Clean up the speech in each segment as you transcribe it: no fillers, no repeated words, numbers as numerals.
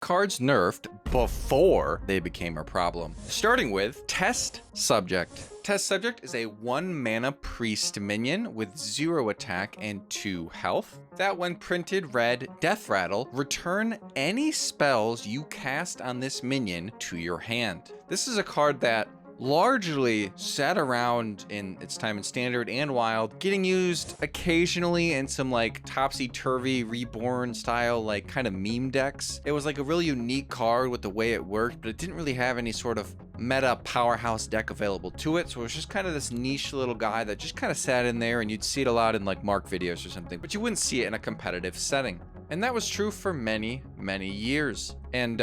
Cards nerfed before they became a problem. Starting with Test Subject. Test Subject is a 1 mana priest minion with 0 attack and 2 health. That when printed read Death Rattle, return any spells you cast on this minion to your hand. This is a card that largely sat around in its time in Standard and Wild, getting used occasionally in some like topsy-turvy reborn style like kind of meme decks. It was like a really unique card with the way it worked, but it didn't really have any sort of meta powerhouse deck available to it, so it was just kind of this niche little guy that just kind of sat in there, and you'd see it a lot in like Mark videos or something, but you wouldn't see it in a competitive setting. And that was true for many years. And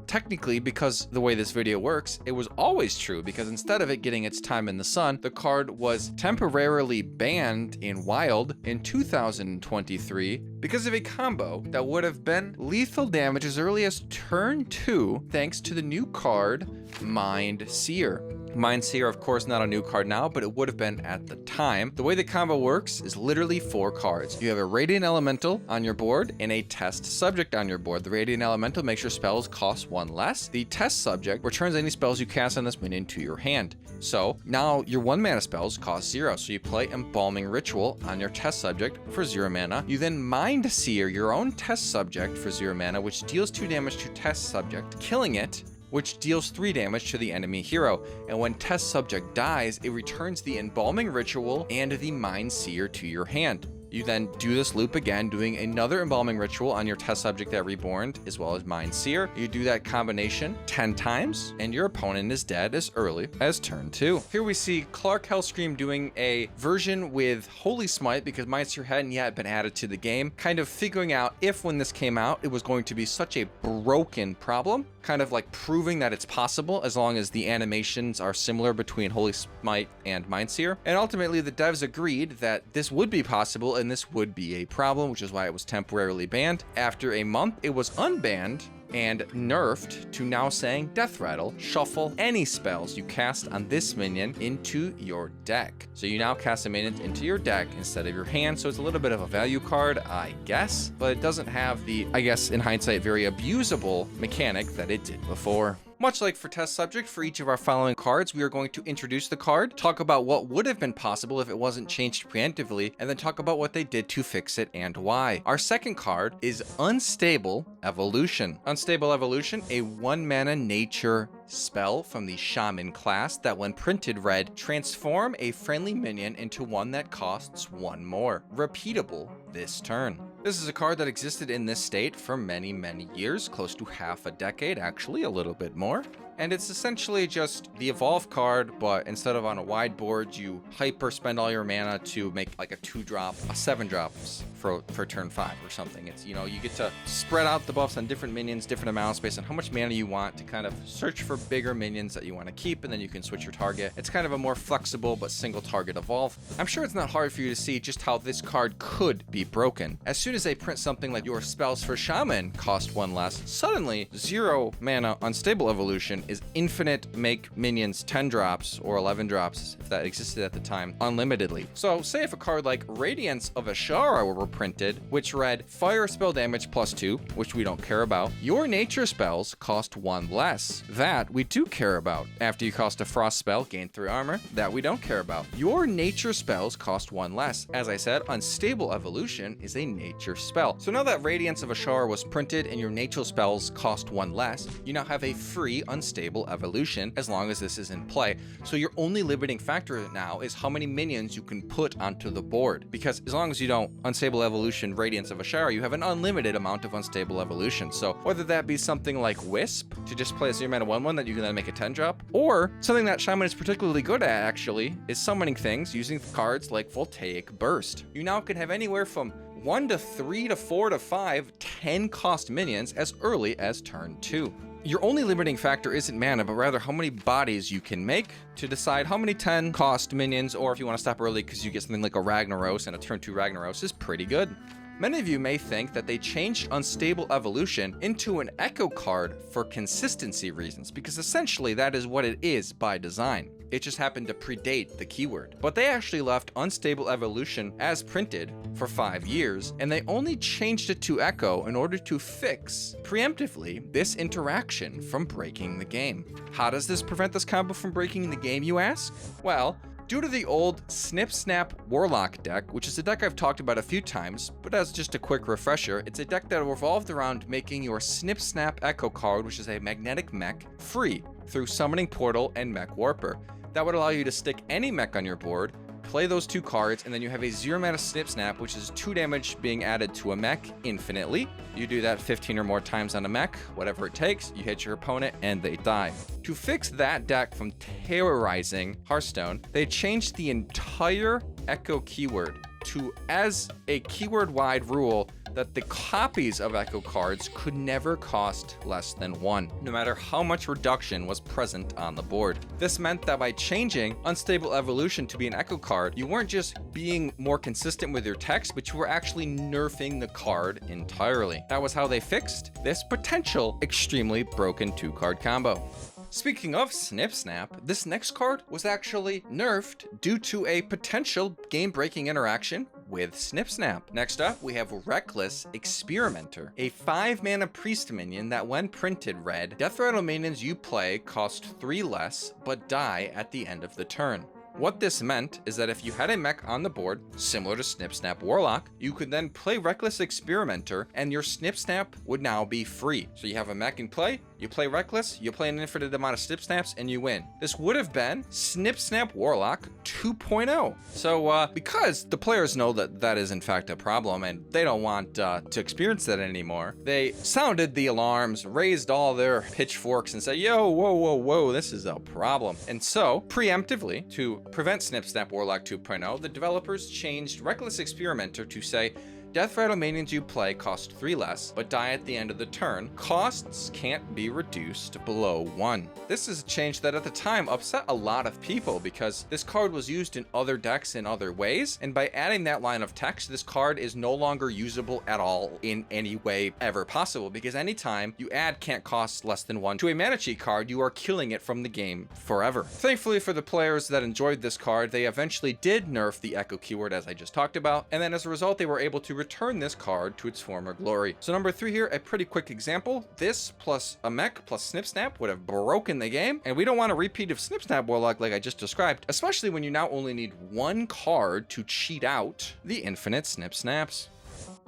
technically, because the way this video works, it was always true, because instead of it getting its time in the sun, the card was temporarily banned in Wild in 2023 because of a combo that would have been lethal damage as early as turn 2 thanks to the new card Mind Seer. Mind Seer, of course, not a new card now, but it would have been at the time. The way the combo works is literally 4 cards. You have a Radiant Elemental on your board and a Test Subject on your board. The Radiant Elemental makes your spells cost 1 less. The Test Subject returns any spells you cast on this minion to your hand. So now your 1 mana spells cost 0. So you play Embalming Ritual on your Test Subject for 0 mana. You then Mind Seer your own Test Subject for 0 mana, which deals 2 damage to Test Subject, killing it, which deals 3 damage to the enemy hero. And when Test Subject dies, it returns the Embalming Ritual and the Mind Seer to your hand. You then do this loop again, doing another Embalming Ritual on your Test Subject that reborned, as well as Mind Seer. You do that combination 10 times, and your opponent is dead as early as turn 2. Here we see Clark Hellscream doing a version with Holy Smite, because Mind Seer hadn't yet been added to the game, kind of figuring out if when this came out, it was going to be such a broken problem, kind of like proving that it's possible as long as the animations are similar between Holy Smite and Mind Seer. And ultimately, the devs agreed that this would be possible and this would be a problem, which is why it was temporarily banned. After a month, it was unbanned and nerfed to now saying Death Rattle, shuffle any spells you cast on this minion into your deck. So you now cast a minion into your deck instead of your hand, so it's a little bit of a value card, I guess, but it doesn't have the, I guess in hindsight, very abusable mechanic that it did before. Much like for Test Subject, for each of our following cards, we are going to introduce the card, talk about what would have been possible if it wasn't changed preemptively, and then talk about what they did to fix it and why. Our second card is Unstable Evolution. Unstable Evolution, a 1 mana nature spell from the Shaman class that when printed read, transform a friendly minion into one that costs 1 more. Repeatable this turn. This is a card that existed in this state for many years, close to half a decade, actually, a little bit more. And it's essentially just the evolve card, but instead of on a wide board, you hyper spend all your mana to make like a 2-drop, a 7-drops for turn 5 or something. It's, you know, you get to spread out the buffs on different minions, different amounts based on how much mana you want to kind of search for bigger minions that you want to keep, and then you can switch your target. It's kind of a more flexible but single target evolve. I'm sure it's not hard for you to see just how this card could be broken. As soon as they print something like your spells for Shaman cost 1 less, suddenly 0 mana Unstable Evolution is infinite, make minions 10 drops or 11 drops if that existed at the time, unlimitedly. So say if a card like Radiance of Ashara were printed, which read fire spell damage +2, which we don't care about, your nature spells cost 1 less. That we do care about. After you cost a frost spell, gain 3 armor. That we don't care about. Your nature spells cost 1 less. As I said, Unstable Evolution is a nature spell. So now that Radiance of Ashara was printed and your nature spells cost 1 less, you now have a free Unstable Evolution as long as this is in play. So your only limiting factor now is how many minions you can put onto the board, because as long as you don't Unstable Evolution Radiance of Ashara, you have an unlimited amount of Unstable Evolution. So whether that be something like Wisp to just play a 0 mana 1/1 that you can then make a 10-drop, or something that Shaman is particularly good at actually is summoning things using cards like Voltaic Burst. You now can have anywhere from 1 to 3 to 4 to 5 10-cost minions as early as turn 2. Your only limiting factor isn't mana, but rather how many bodies you can make to decide how many 10-cost minions, or if you want to stop early because you get something like a Ragnaros, and a turn 2 Ragnaros is pretty good. Many of you may think that they changed Unstable Evolution into an echo card for consistency reasons, because essentially that is what it is by design. It just happened to predate the keyword. But they actually left Unstable Evolution as printed for 5 years, and they only changed it to Echo in order to fix, preemptively, this interaction from breaking the game. How does this prevent this combo from breaking the game, you ask? Well, due to the old Snip Snap Warlock deck, which is a deck I've talked about a few times, but as just a quick refresher, it's a deck that revolved around making your Snip Snap Echo card, which is a magnetic mech, free through Summoning Portal and Mech Warper. That would allow you to stick any mech on your board, play those 2 cards, and then you have a 0 mana Snip Snap, which is 2 damage being added to a mech infinitely. You do that 15 or more times on a mech, whatever it takes, you hit your opponent and they die. To fix that deck from terrorizing Hearthstone, they changed the entire Echo keyword to, as a keyword-wide rule, that the copies of Echo cards could never cost less than 1, no matter how much reduction was present on the board. This meant that by changing Unstable Evolution to be an Echo card, you weren't just being more consistent with your text, but you were actually nerfing the card entirely. That was how they fixed this potential extremely broken 2-card combo. Speaking of Snip Snap, this next card was actually nerfed due to a potential game-breaking interaction with Snip Snap. Next up, we have Reckless Experimenter, a 5-mana priest minion that when printed read, Death Rattle minions you play cost 3 less, but die at the end of the turn. What this meant is that if you had a mech on the board, similar to Snip Snap Warlock, you could then play Reckless Experimenter and your Snip Snap would now be free. So you have a mech in play, you play Reckless, you play an infinite amount of Snip Snaps, and you win. This would have been Snip Snap Warlock 2.0. So because the players know that that is in fact a problem and they don't want to experience that anymore, they sounded the alarms, raised all their pitchforks and said, yo, whoa, this is a problem. And so, preemptively, to prevent Snip Snap Warlock 2.0, the developers changed Reckless Experimenter to say, Death Rattle minions you play cost 3 less, but die at the end of the turn. Costs can't be reduced below 1. This is a change that at the time upset a lot of people because this card was used in other decks in other ways, and by adding that line of text, this card is no longer usable at all in any way ever possible, because anytime you add can't cost less than 1 to a mana cheat card, you are killing it from the game forever. Thankfully for the players that enjoyed this card, they eventually did nerf the Echo keyword as I just talked about, and then as a result they were able to return this card to its former glory. So number 3 here, a pretty quick example. This plus a mech plus Snip Snap would have broken the game, and we don't want a repeat of Snip Snap Warlock like I just described, especially when you now only need 1 card to cheat out the infinite Snip Snaps.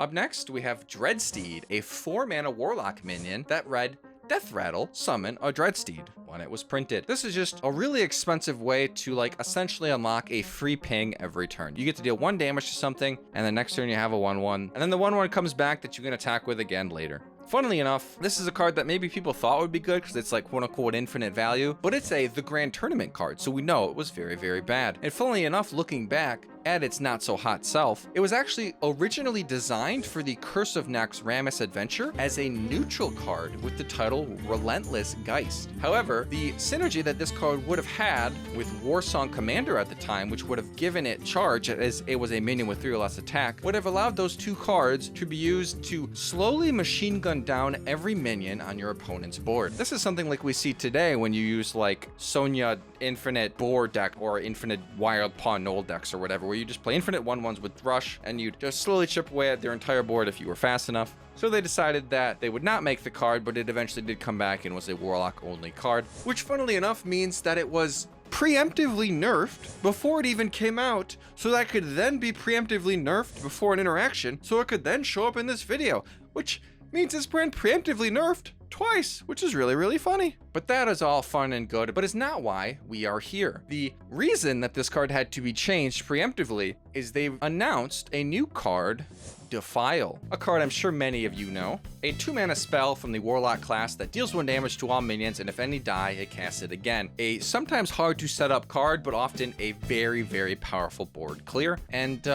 Up next, we have Dreadsteed, a 4-mana Warlock minion that read, Death Rattle, summon a Dreadsteed when it was printed. This is just a really expensive way to essentially unlock a free ping every turn. You get to deal 1 damage to something, and the next turn you have a 1/1, and then the 1/1 comes back that you can attack with again later. Funnily enough, this is a card that maybe people thought would be good because it's quote unquote infinite value, but it's the Grand Tournament card, so we know it was very, very bad. And funnily enough, looking back at its not so hot self, it was actually originally designed for the Curse of Naxxramas adventure as a neutral card with the title Relentless Geist. However, the synergy that this card would have had with Warsong Commander at the time, which would have given it charge as it was a minion with 3 or less attack, would have allowed those 2 cards to be used to slowly machine gun down every minion on your opponent's board. This is something like we see today when you use Sonya Infinite Boar deck or Infinite Wild Pawn Knoll decks or whatever, where you just play infinite 1/1s with Rush and you just slowly chip away at their entire board if you were fast enough. So they decided that they would not make the card, but it eventually did come back and was a Warlock only card, which funnily enough means that it was preemptively nerfed before it even came out, so that could then be preemptively nerfed before an interaction, so it could then show up in this video, which means it's been preemptively nerfed twice, which is really, really funny. But that is all fun and good, but is not why we are here. The reason that this card had to be changed preemptively is they've announced a new card, Defile, a card I'm sure many of you know. A 2-mana spell from the Warlock class that deals 1 damage to all minions, and if any die, it casts it again. A sometimes hard to set up card, but often a very, very powerful board clear. And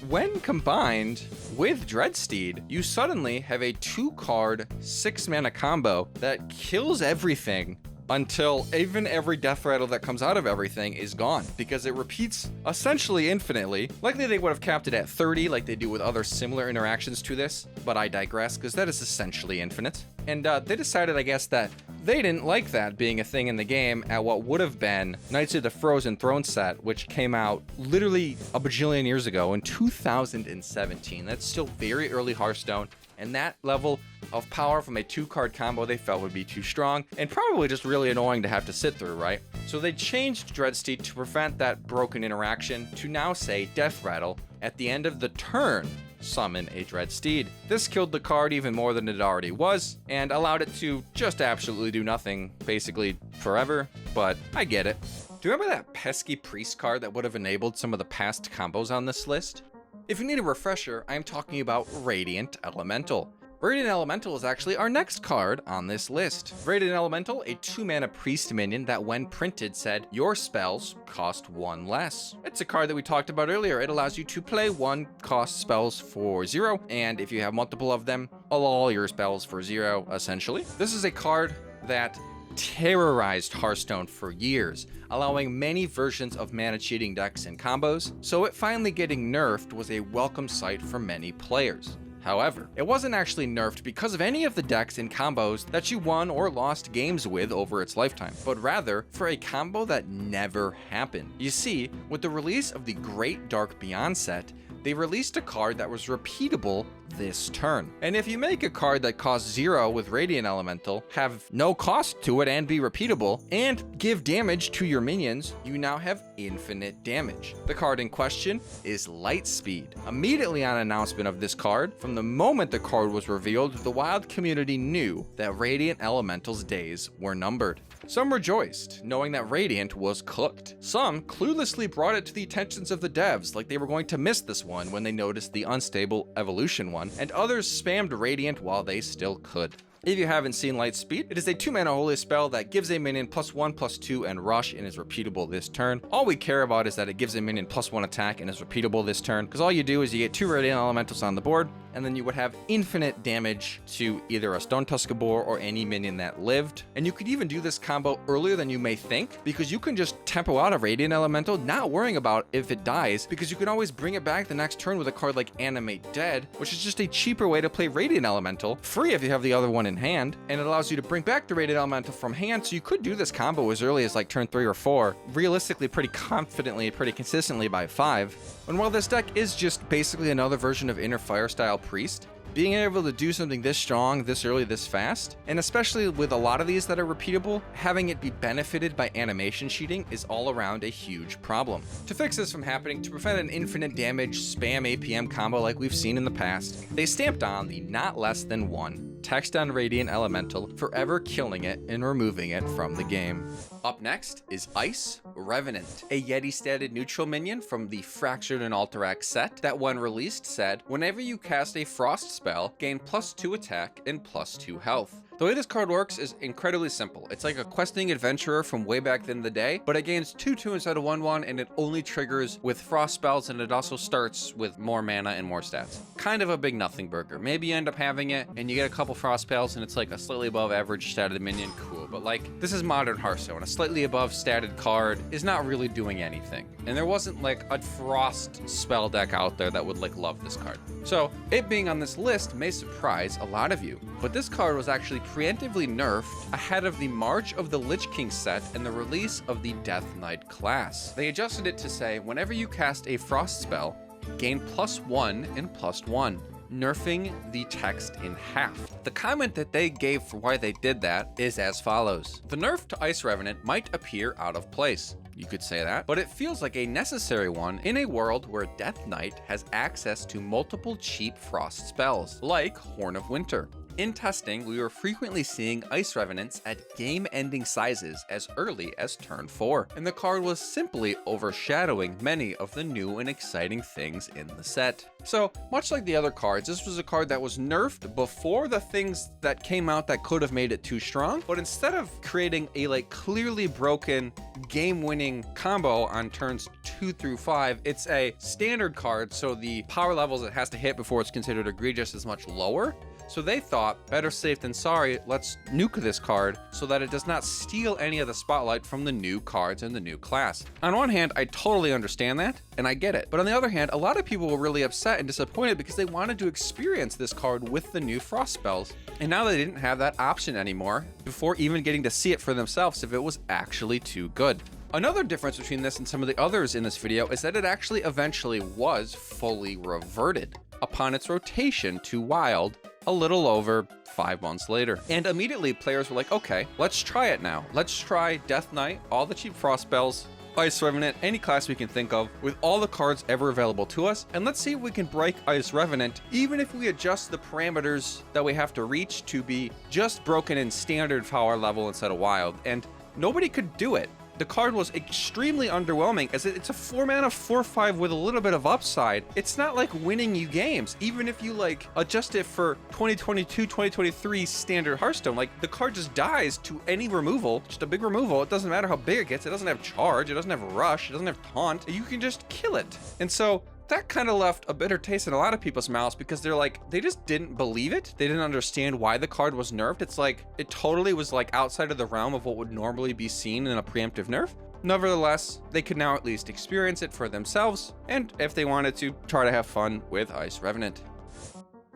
when combined with Dreadsteed, you suddenly have a 2-card, 6-mana combo that kills everything until even every death rattle that comes out of everything is gone, because it repeats essentially infinitely. Likely they would have capped it at 30 like they do with other similar interactions to this, but I digress because that is essentially infinite. And they decided, I guess, that They didn't like that being a thing in the game at what would have been Knights of the Frozen Throne set, which came out literally a bajillion years ago in 2017. That's still very early Hearthstone, and that level of power from a 2-card combo they felt would be too strong and probably just really annoying to have to sit through, right? So they changed Dreadsteed to prevent that broken interaction to now say Death Rattle at the end of the turn. Summon a Dreadsteed. This killed the card even more than it already was, and allowed it to just absolutely do nothing, basically forever, but I get it. Do you remember that pesky Priest card that would have enabled some of the past combos on this list? If you need a refresher, I am talking about Radiant Elemental. Radiant Elemental is actually our next card on this list. Radiant Elemental, a 2-mana priest minion that when printed said, your spells cost 1 less. It's a card that we talked about earlier. It allows you to play 1 cost spells for 0, and if you have multiple of them, all your spells for 0, essentially. This is a card that terrorized Hearthstone for years, allowing many versions of mana cheating decks and combos, so it finally getting nerfed was a welcome sight for many players. However, it wasn't actually nerfed because of any of the decks and combos that you won or lost games with over its lifetime, but rather for a combo that never happened. You see, with the release of the Great Dark Beyond set, they released a card that was repeatable this turn. And if you make a card that costs 0 with Radiant Elemental, have no cost to it and be repeatable, and give damage to your minions, you now have infinite damage. The card in question is Lightspeed. Immediately on announcement of this card, from the moment the card was revealed, the Wild community knew that Radiant Elemental's days were numbered. Some rejoiced, knowing that Radiant was cooked. Some cluelessly brought it to the attentions of the devs, like they were going to miss this one when they noticed the unstable evolution one, and others spammed Radiant while they still could. If you haven't seen Lightspeed, it is a 2-mana holy spell that gives a minion +1/+2 and rush and is repeatable this turn. All we care about is that it gives a minion +1 attack and is repeatable this turn, because all you do is you get 2 Radiant Elementals on the board, and then you would have infinite damage to either a Stone Tuskabor or any minion that lived. And you could even do this combo earlier than you may think, because you can just tempo out a Radiant Elemental, not worrying about if it dies, because you can always bring it back the next turn with a card like Animate Dead, which is just a cheaper way to play Radiant Elemental, free if you have the other one in hand, and it allows you to bring back the Radiant Elemental from hand, so you could do this combo as early as like turn 3 or 4, realistically pretty confidently, pretty consistently by 5. And while this deck is just basically another version of Inner Fire style Priest, being able to do something this strong, this early, this fast, and especially with a lot of these that are repeatable, having it be benefited by animation cheating is all around a huge problem. To fix this from happening, to prevent an infinite damage spam APM combo like we've seen in the past, they stamped on the not less than 1 text on Radiant Elemental, forever killing it and removing it from the game. Up next is Ice Revenant, a Yeti statted neutral minion from the Fractured and Alterac set that when released said, whenever you cast a frost spell, gain +2 attack and +2 health. The way this card works is incredibly simple. It's like a questing adventurer from way back in the day, but it gains 2/2 instead of 1/1, and it only triggers with frost spells, and it also starts with more mana and more stats. Kind of a big nothing burger. Maybe you end up having it, and you get a couple frost spells, and it's like a slightly above average statted minion. Cool, but like, this is modern Hearthstone. A slightly above statted card is not really doing anything. And there wasn't like a frost spell deck out there that would like love this card. So it being on this list may surprise a lot of you, but this card was actually preemptively nerfed ahead of the March of the Lich King set and the release of the Death Knight class. They adjusted it to say, whenever you cast a frost spell, gain +1 and +1, nerfing the text in half. The comment that they gave for why they did that is as follows. The nerf to Ice Revenant might appear out of place. You could say that, but it feels like a necessary one in a world where Death Knight has access to multiple cheap frost spells, like Horn of Winter. In testing, we were frequently seeing Ice Revenants at game-ending sizes as early as turn 4, and the card was simply overshadowing many of the new and exciting things in the set. So, much like the other cards, this was a card that was nerfed before the things that came out that could have made it too strong, but instead of creating a like clearly broken game-winning combo on turns 2 through 5, it's a standard card, so the power levels it has to hit before it's considered egregious is much lower. So they thought, better safe than sorry, let's nuke this card so that it does not steal any of the spotlight from the new cards in the new class. On one hand, I totally understand that, and I get it. But on the other hand, a lot of people were really upset and disappointed because they wanted to experience this card with the new frost spells. And now they didn't have that option anymore before even getting to see it for themselves if it was actually too good. Another difference between this and some of the others in this video is that it actually eventually was fully reverted upon its rotation to wild a little over 5 months later. And immediately players were like, okay, let's try it now. Let's try Death Knight, all the cheap frost spells, Ice Revenant, any class we can think of, with all the cards ever available to us, and let's see if we can break Ice Revenant, even if we adjust the parameters that we have to reach to be just broken in standard power level instead of wild. And nobody could do it. The card was extremely underwhelming, as it's a 4-mana 4/5 with a little bit of upside. It's not like winning you games, even if you like adjust it for 2022, 2023 standard Hearthstone. Like, the card just dies to any removal, just a big removal. It doesn't matter how big it gets. It doesn't have charge. It doesn't have rush. It doesn't have taunt. You can just kill it. And so that kind of left a bitter taste in a lot of people's mouths because they're like, they just didn't believe it. They didn't understand why the card was nerfed. It's like, it totally was like outside of the realm of what would normally be seen in a preemptive nerf. Nevertheless, they could now at least experience it for themselves, and if they wanted to, try to have fun with Ice Revenant.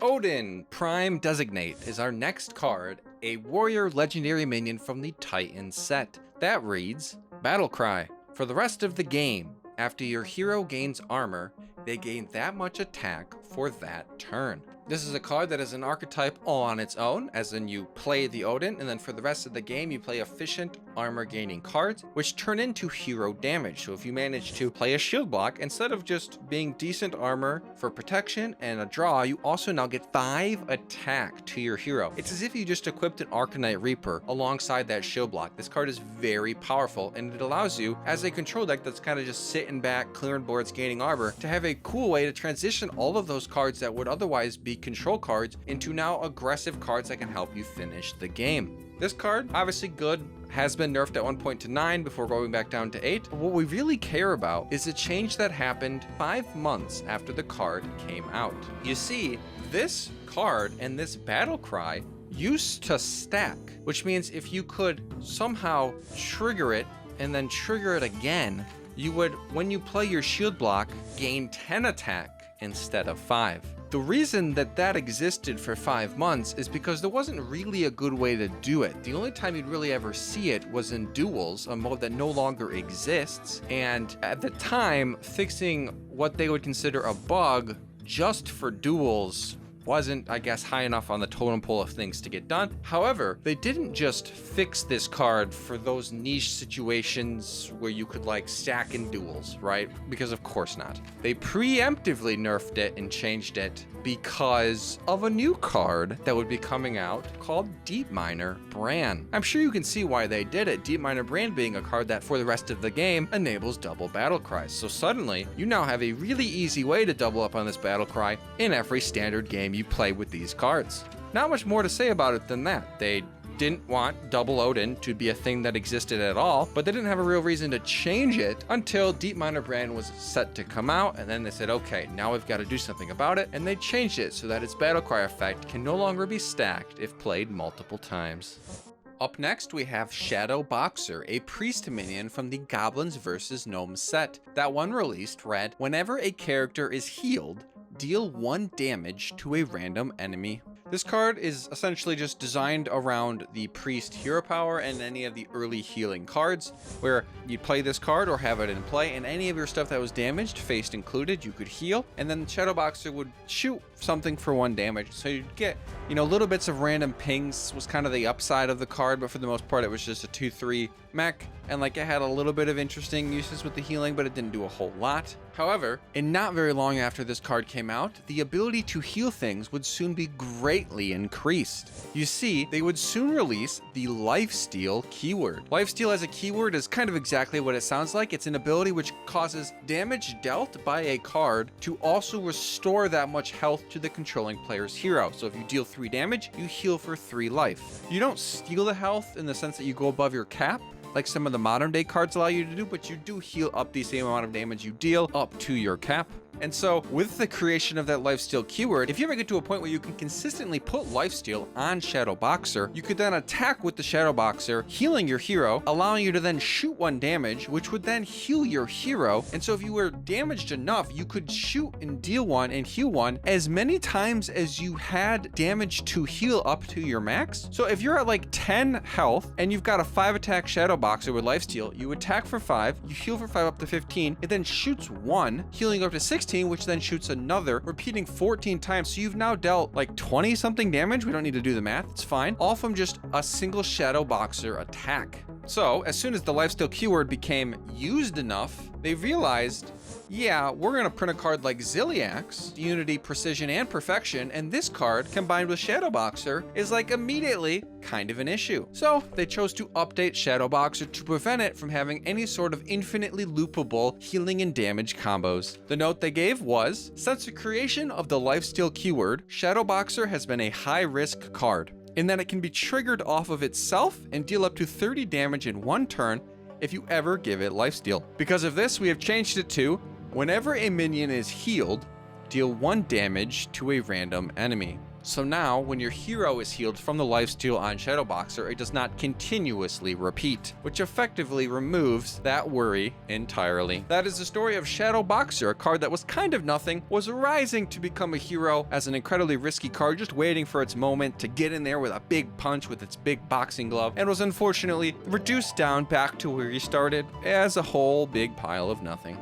Odin Prime Designate is our next card, a warrior legendary minion from the Titan set. That reads, Battle Cry. For the rest of the game, after your hero gains armor, they gain that much attack for that turn. This is a card that is an archetype all on its own, as in you play the Odin, and then for the rest of the game you play efficient armor gaining cards, which turn into hero damage. So if you manage to play a shield block, instead of just being decent armor for protection and a draw, you also now get 5 attack to your hero. It's as if you just equipped an Arcanite Reaper alongside that shield block. This card is very powerful, and it allows you, as a control deck that's kind of just sitting back, clearing boards, gaining armor, to have a cool way to transition all of those cards that would otherwise be control cards into now aggressive cards that can help you finish the game. This card, obviously good, has been nerfed at one point to 9 before going back down to 8. But what we really care about is a change that happened 5 months after the card came out. You see, this card and this battle cry used to stack, which means if you could somehow trigger it and then trigger it again, you would, when you play your shield block, gain 10 attack instead of 5. The reason that that existed for 5 months is because there wasn't really a good way to do it. The only time you'd really ever see it was in duels, a mode that no longer exists. And at the time, fixing what they would consider a bug just for duels wasn't, I guess, high enough on the totem pole of things to get done. However, they didn't just fix this card for those niche situations where you could like stack in duels, right? Because of course not. They preemptively nerfed it and changed it because of a new card that would be coming out called Deep Miner Bran. I'm sure you can see why they did it. Deep Miner Bran being a card that for the rest of the game enables double battle cries. So suddenly you now have a really easy way to double up on this battle cry in every standard game you play with these cards. Not much more to say about it than that. They didn't want double Odin to be a thing that existed at all, but they didn't have a real reason to change it until Deep Miner Bran was set to come out, and then they said, okay, now we've got to do something about it, and they changed it so that its battle cry effect can no longer be stacked if played multiple times. Up next, we have Shadow Boxer, a priest minion from the Goblins vs. Gnomes set. That one released read, whenever a character is healed, deal 1 damage to a random enemy. This card is essentially just designed around the priest hero power and any of the early healing cards, where you play this card or have it in play, and any of your stuff that was damaged, faced included, you could heal, and then Shadow Boxer would shoot something for 1 damage. So you'd get, little bits of random pings was kind of the upside of the card, but for the most part it was just a 2/3 mech, and like it had a little bit of interesting uses with the healing, but it didn't do a whole lot. However, and not very long after this card came out, the ability to heal things would soon be greatly increased. You see, they would soon release the Lifesteal keyword. Lifesteal as a keyword is kind of exactly what it sounds like. It's an ability which causes damage dealt by a card to also restore that much health to the controlling player's hero. So if you deal 3 damage, you heal for 3 life. You don't steal the health in the sense that you go above your cap, like some of the modern day cards allow you to do, but you do heal up the same amount of damage you deal up to your cap. And so with the creation of that lifesteal keyword, if you ever get to a point where you can consistently put lifesteal on Shadow Boxer, you could then attack with the Shadow Boxer, healing your hero, allowing you to then shoot 1 damage, which would then heal your hero. And so if you were damaged enough, you could shoot and deal 1 and heal 1 as many times as you had damage to heal up to your max. So if you're at like 10 health and you've got a 5 attack Shadow Boxer with lifesteal, you attack for 5, you heal for 5 up to 15, it then shoots 1, healing up to 16, which then shoots another, repeating 14 times. So you've now dealt like 20 something damage. We don't need to do the math, it's fine. All from just a single Shadow Boxer attack. So as soon as the lifesteal keyword became used enough, they realized, yeah, we're gonna print a card like Ziliax, Unity, Precision, and Perfection, and this card combined with Shadow Boxer is like immediately kind of an issue. So they chose to update Shadow Boxer to prevent it from having any sort of infinitely loopable healing and damage combos. The note they gave was, since the creation of the lifesteal keyword, Shadow Boxer has been a high-risk card, in that it can be triggered off of itself and deal up to 30 damage in 1 turn if you ever give it lifesteal. Because of this, we have changed it to, whenever a minion is healed, deal 1 damage to a random enemy. So now, when your hero is healed from the lifesteal on Shadow Boxer, it does not continuously repeat, which effectively removes that worry entirely. That is the story of Shadow Boxer, a card that was kind of nothing, was rising to become a hero as an incredibly risky card, just waiting for its moment to get in there with a big punch with its big boxing glove, and was unfortunately reduced down back to where he started as a whole big pile of nothing.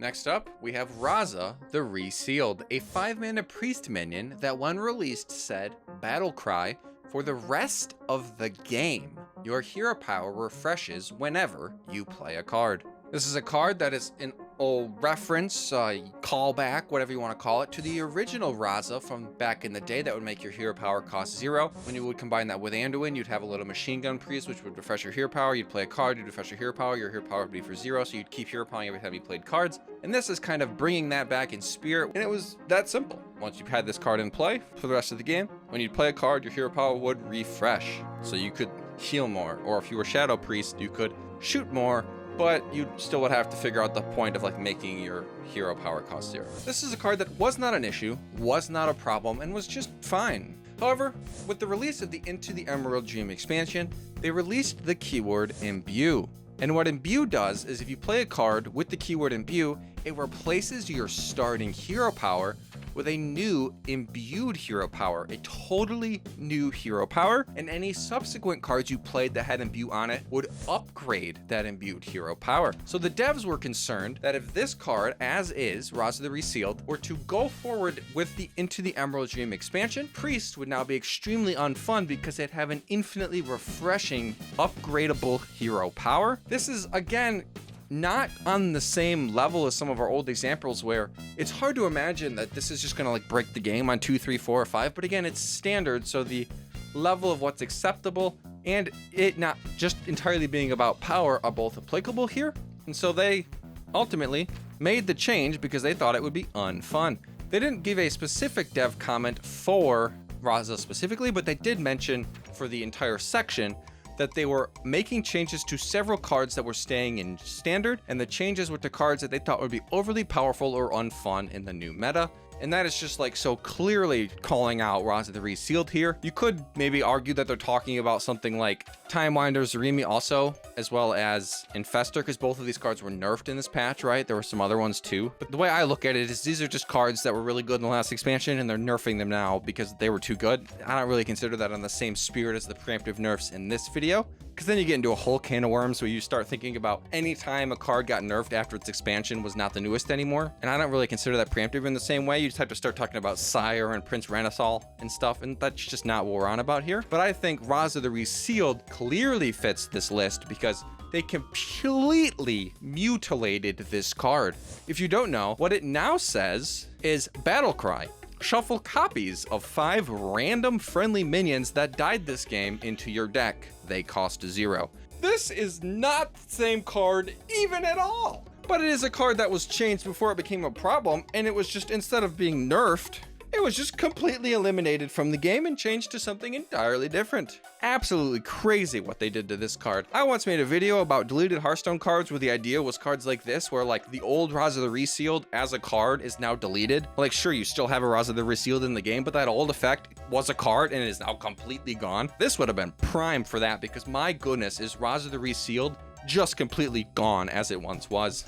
Next up, we have Raza the Resealed, a 5-mana priest minion that when released said, battle cry, for the rest of the game. Your hero power refreshes whenever you play a card. This is a card that is an old reference, callback, whatever you want to call it, to the original Raza from back in the day that would make your hero power cost 0. When you would combine that with Anduin, you'd have a little machine gun priest, which would refresh your hero power. You'd play a card, you'd refresh your hero power would be for 0, so you'd keep hero power every time you played cards. And this is kind of bringing that back in spirit, and it was that simple. Once you've had this card in play for the rest of the game, when you'd play a card, your hero power would refresh. So you could heal more, or if you were Shadow Priest, you could shoot more, but you still would have to figure out the point of like making your hero power cost 0. This is a card that was not an issue, was not a problem, and was just fine. However, with the release of the Into the Emerald Dream expansion, they released the keyword Imbue. And what Imbue does is if you play a card with the keyword Imbue, it replaces your starting hero power with a new imbued hero power, a totally new hero power, and any subsequent cards you played that had Imbue on it would upgrade that imbued hero power. So the devs were concerned that if this card, as is, Raza the Resealed, were to go forward with the Into the Emerald Dream expansion, Priest would now be extremely unfun because they'd have an infinitely refreshing, upgradable hero power. This is, again, not on the same level as some of our old examples where it's hard to imagine that this is just gonna like break the game on 2, 3, 4, or 5, but again, it's standard, so the level of what's acceptable and it not just entirely being about power are both applicable here. And so they ultimately made the change because they thought it would be unfun. They didn't give a specific dev comment for Raza specifically, but they did mention for the entire section that they were making changes to several cards that were staying in standard, and the changes were to cards that they thought would be overly powerful or unfun in the new meta. And that is just like so clearly calling out Raza the Resealed here. You could maybe argue that they're talking about something like Timewinder, Zarimi also, as well as Infestor, because both of these cards were nerfed in this patch, right? There were some other ones too. But the way I look at it is these are just cards that were really good in the last expansion and they're nerfing them now because they were too good. I don't really consider that on the same spirit as the preemptive nerfs in this video, because then you get into a whole can of worms where you start thinking about any time a card got nerfed after its expansion was not the newest anymore. And I don't really consider that preemptive in the same way. You just have to start talking about Sire and Prince Renaissal and stuff, and that's just not what we're on about here. But I think Raza the Resealed clearly fits this list because they completely mutilated this card. If you don't know, what it now says is Battle Cry. Shuffle copies of 5 random friendly minions that died this game into your deck. They cost 0. This is not the same card even at all. But it is a card that was changed before it became a problem, and it was just, instead of being nerfed, It was just completely eliminated from the game and changed to something entirely different. Absolutely crazy what they did to this card. I once made a video about deleted Hearthstone cards where the idea was cards like this, where like the old Raza the Resealed as a card is now deleted. Like sure, you still have a Raza the Resealed in the game, but that old effect was a card and it is now completely gone. This would have been prime for that because my goodness, is Raza the Resealed just completely gone as it once was.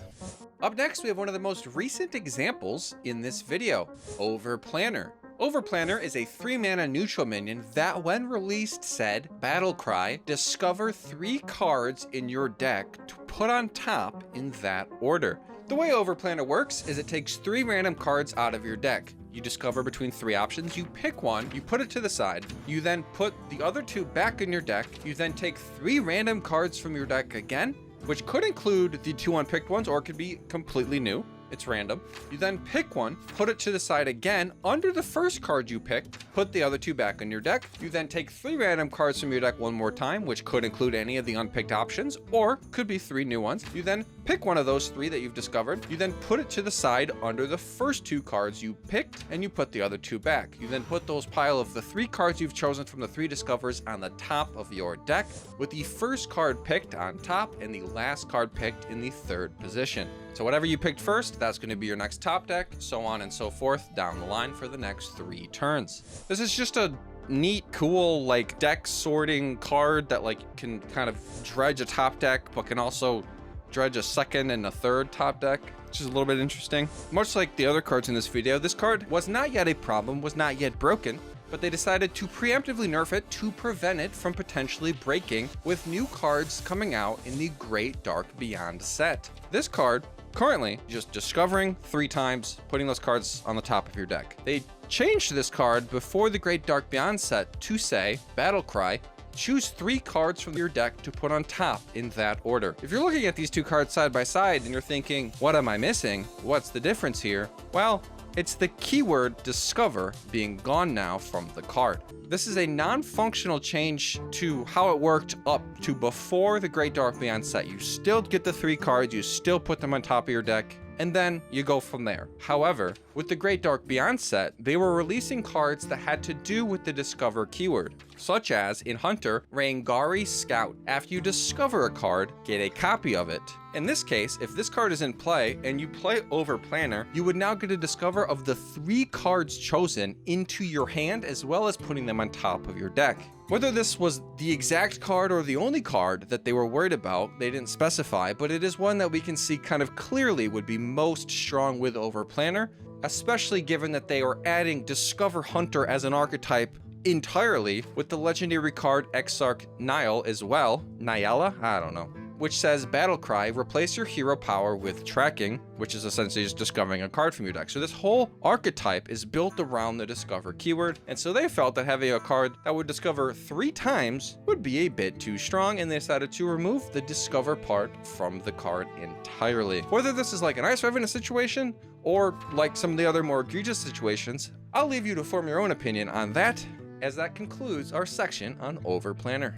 Up next, we have one of the most recent examples in this video, Overplanner. Overplanner is a 3-mana neutral minion that, when released, said, battle cry, discover 3 cards in your deck to put on top in that order. The way Overplanner works is it takes 3 random cards out of your deck. You discover between 3 options, you pick one, you put it to the side, you then put the other 2 back in your deck, you then take 3 random cards from your deck again, which could include the 2 unpicked ones or it could be completely new. It's random. You then pick one, put it to the side again under the first card you picked, put the other 2 back in your deck. You then take 3 random cards from your deck one more time, which could include any of the unpicked options or could be 3 new ones. You then pick one of those 3 that you've discovered. You then put it to the side under the first 2 cards you picked and you put the other 2 back. You then put those pile of the 3 cards you've chosen from the 3 discovers on the top of your deck with the first card picked on top and the last card picked in the 3rd position. So whatever you picked first, that's going to be your next top deck, so on and so forth down the line for the next 3 turns. This is just a neat, cool, like deck sorting card that like can kind of dredge a top deck, but can also dredge a second and a third top deck, which is a little bit interesting. Much like the other cards in this video, this card was not yet a problem, was not yet broken, but they decided to preemptively nerf it to prevent it from potentially breaking with new cards coming out in the Great Dark Beyond set. This card currently just discovering 3 times, putting those cards on the top of your deck. They changed this card before the Great Dark Beyond set to say, battle cry, choose 3 cards from your deck to put on top in that order. If you're looking at these 2 cards side by side and you're thinking, what am I missing? What's the difference here? Well, it's the keyword discover being gone now from the card. This is a non-functional change to how it worked up to before the Great Dark Beyond set. You still get the 3 cards, you still put them on top of your deck, and then you go from there. However, with the Great Dark Beyond set, they were releasing cards that had to do with the discover keyword, such as in Hunter, Rangari Scout. After you discover a card, get a copy of it. In this case, if this card is in play and you play Overplanner, you would now get a discover of the 3 cards chosen into your hand as well as putting them on top of your deck. Whether this was the exact card or the only card that they were worried about, they didn't specify, but it is one that we can see kind of clearly would be most strong with Overplanner, especially given that they are adding Discover Hunter as an archetype entirely with the legendary card Exarch Nile as well. Nyala? I don't know. Which says battle cry, replace your hero power with tracking, which is essentially just discovering a card from your deck. So this whole archetype is built around the discover keyword, and so they felt that having a card that would discover 3 times would be a bit too strong, and they decided to remove the discover part from the card entirely. Whether this is like an Ice Revenant situation or like some of the other more egregious situations, I'll leave you to form your own opinion on that, as that concludes our section on Overplanner.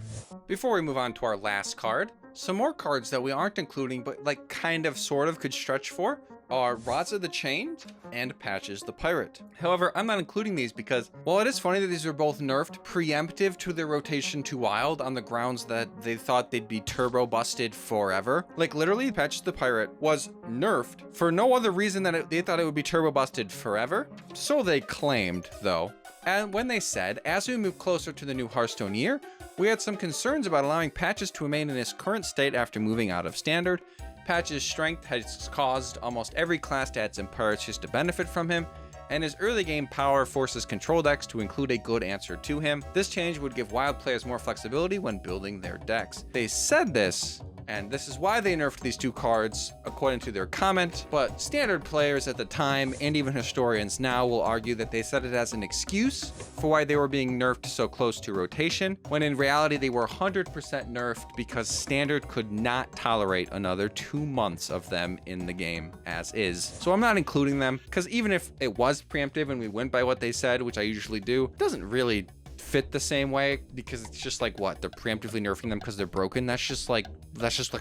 Before we move on to our last card, some more cards that we aren't including but like kind of sort of could stretch for are Raza the Chained and Patches the Pirate. However, I'm not including these because while it is funny that these are both nerfed preemptive to their rotation to wild on the grounds that they thought they'd be turbo busted forever, like literally Patches the Pirate was nerfed for no other reason than they thought it would be turbo busted forever. So they claimed though. And when they said, as we move closer to the new Hearthstone year, we had some concerns about allowing Patches to remain in his current state after moving out of Standard. Patches' strength has caused almost every class to add some pirates just to benefit from him, and his early game power forces control decks to include a good answer to him. This change would give wild players more flexibility when building their decks. They said this, and this is why they nerfed these 2 cards according to their comment, but Standard players at the time and even historians now will argue that they said it as an excuse for why they were being nerfed so close to rotation, when in reality they were 100% nerfed because Standard could not tolerate another 2 months of them in the game as is. So I'm not including them because even if it was preemptive and we went by what they said, which I usually do, it doesn't really fit the same way because it's just like, what, they're preemptively nerfing them because they're broken? That's just like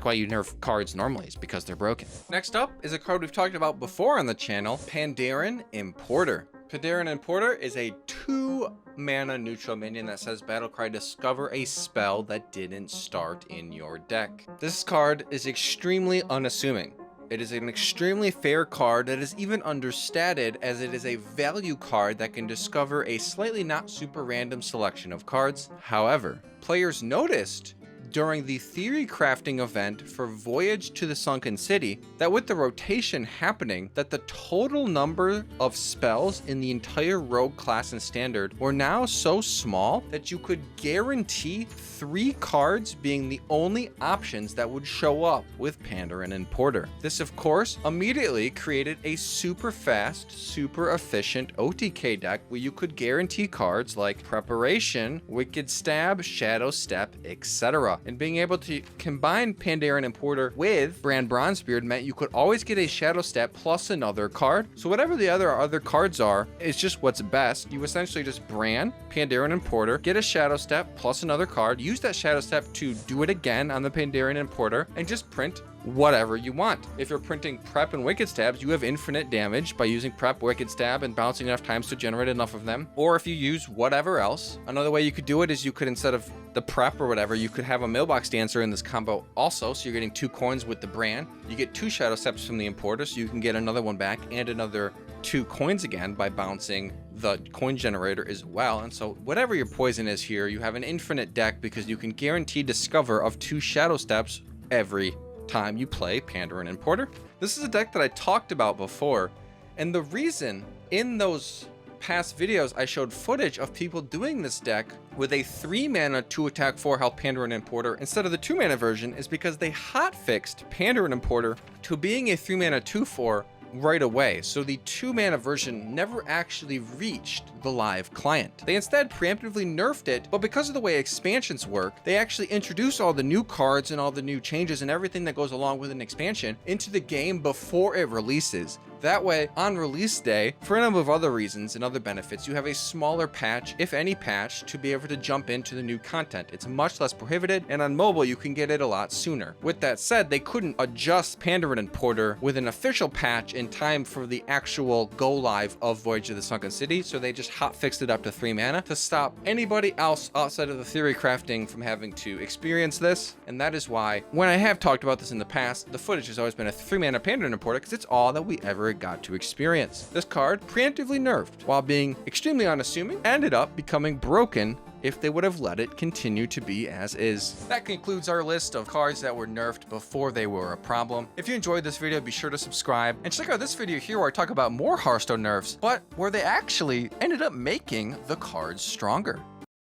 why you nerf cards normally, is because they're broken. Next up is a card we've talked about before on the channel, Pandaren Importer. Pandaren Importer is a 2-mana neutral minion that says battlecry, discover a spell that didn't start in your deck. This card is extremely unassuming. It is an extremely fair card that is even understated, as it is a value card that can discover a slightly not super random selection of cards. However, players noticed during the theory crafting event for Voyage to the Sunken City that with the rotation happening, that the total number of spells in the entire rogue class and standard were now so small that you could guarantee 3 cards being the only options that would show up with Pandaren Importer. This of course immediately created a super fast, super efficient OTK deck where you could guarantee cards like Preparation, Wicked Stab, Shadow Step, etc. And being able to combine Pandaren Importer with Brand Bronzebeard meant you could always get a Shadow Step plus another card. So whatever the other cards are, it's just what's best. You essentially just Brand, Pandaren Importer, get a Shadow Step plus another card, use that Shadow Step to do it again on the Pandaren Importer, and just print whatever you want. If you're printing Prep and Wicked Stabs, you have infinite damage by using Prep, Wicked Stab, and bouncing enough times to generate enough of them. Or if you use whatever else, another way you could do it is you could, instead of the Prep or whatever, you could have a Mailbox Dancer in this combo also, so you're getting 2 coins with the Brand. You get 2 Shadow Steps from the Importer, so you can get another one back and another 2 coins again by bouncing the coin generator as well. And so whatever your poison is here, you have an infinite deck because you can guarantee discover of 2 Shadow Steps every time you play Pandaren Importer. This is a deck that I talked about before, and the reason in those past videos I showed footage of people doing this deck with a 3-mana 2-attack 4-health Pandaren Importer instead of the 2-mana version is because they hotfixed Pandaren Importer to being a 3-mana 2/4 right away, so the 2-mana version never actually reached the live client. They instead preemptively nerfed it, but because of the way expansions work, they actually introduce all the new cards and all the new changes and everything that goes along with an expansion into the game before it releases. That way, on release day, for a number of other reasons and other benefits, you have a smaller patch, if any patch, to be able to jump into the new content. It's much less prohibited, and on mobile, you can get it a lot sooner. With that said, they couldn't adjust Pandaren Importer with an official patch in time for the actual go live of Voyage to the Sunken City, so they just hotfixed it up to 3 mana to stop anybody else outside of the theory crafting from having to experience this. And that is why, when I have talked about this in the past, the footage has always been a 3-mana Pandaren Importer because it's all that we ever got to experience. This card, preemptively nerfed while being extremely unassuming, ended up becoming broken if they would have let it continue to be as is. That concludes our list of cards that were nerfed before they were a problem. If you enjoyed this video, be sure to subscribe and check out this video here where I talk about more Hearthstone nerfs, but where they actually ended up making the cards stronger.